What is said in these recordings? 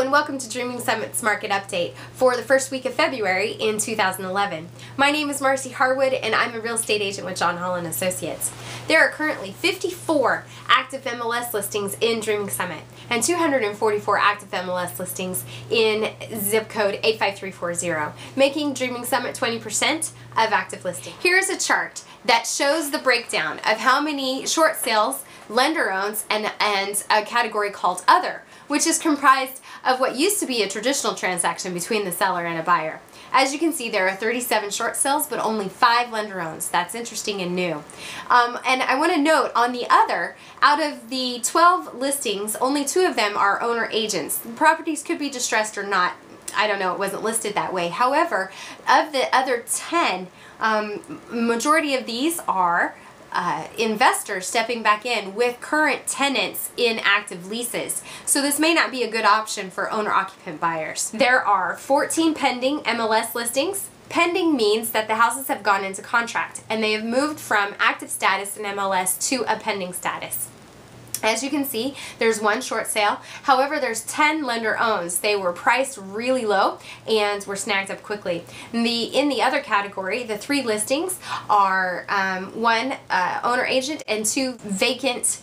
and welcome to Dreaming Summit's Market Update for the first week of February in 2011. My name is Marcy Harwood and I'm a real estate agent with John Hall & Associates. There are currently 54 active MLS listings in Dreaming Summit and 244 active MLS listings in zip code 85340, making Dreaming Summit 20% of active listings. Here's a chart that shows the breakdown of how many short sales, lender owns, and a category called Other, which is comprised of what used to be a traditional transaction between the seller and a buyer. As you can see, there are 37 short sales, but only 5 lender owns. That's interesting and new. And I want to note on the Other, out of the 12 listings, only 2 of them are owner agents. The properties could be distressed or not. I don't know, it wasn't listed that way. However, of the other 10, majority of these are investors stepping back in with current tenants in active leases. So this may not be a good option for owner-occupant buyers. There are 14 pending MLS listings. Pending means that the houses have gone into contract and they have moved from active status in MLS to a pending status. As you can see, there's 1 short sale. However, there's 10 lender owns. They were priced really low and were snagged up quickly. In the Other category, the 3 listings are 1 owner agent and 2 vacant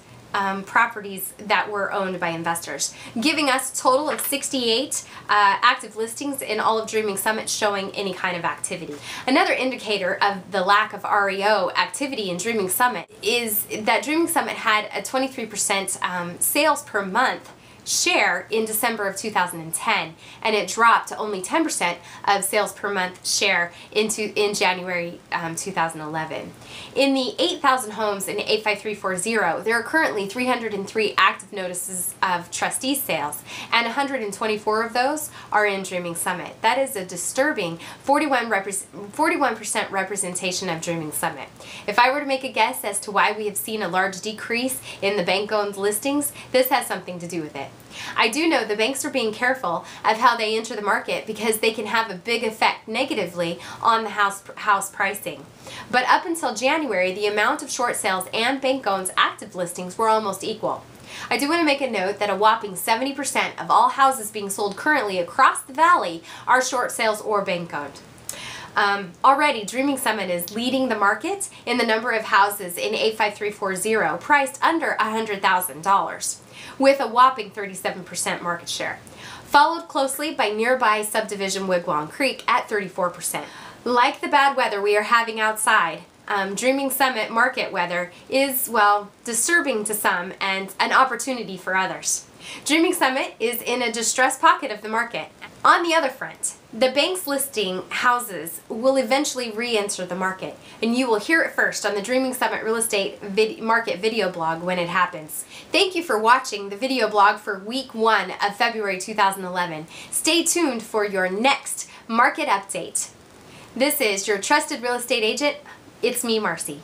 properties that were owned by investors, giving us a total of 68 active listings in all of Dreaming Summit showing any kind of activity. Another indicator of the lack of REO activity in Dreaming Summit is that Dreaming Summit had a 23% sales per month share in December of 2010, and it dropped to only 10% of sales per month share in January 2011. In the 8,000 homes in 85340, there are currently 303 active notices of trustee sales, and 124 of those are in Dreaming Summit. That is a disturbing 41% representation of Dreaming Summit. If I were to make a guess as to why we have seen a large decrease in the bank-owned listings, this has something to do with it. I do know the banks are being careful of how they enter the market because they can have a big effect negatively on the house pricing. But up until January, the amount of short sales and bank-owned active listings were almost equal. I do want to make a note that a whopping 70% of all houses being sold currently across the valley are short sales or bank-owned. Already, Dreaming Summit is leading the market in the number of houses in 85340 priced under $100,000, with a whopping 37% market share, followed closely by nearby subdivision Wigwam Creek at 34%. Like the bad weather we are having outside, Dreaming Summit market weather is, well, disturbing to some and an opportunity for others. Dreaming Summit is in a distressed pocket of the market. On the other front, the banks listing houses will eventually re-enter the market, and you will hear it first on the Dreaming Summit Real Estate Market video blog when it happens. Thank you for watching the video blog for week 1 of February 2011. Stay tuned for your next market update. This is your trusted real estate agent. It's me, Marcy.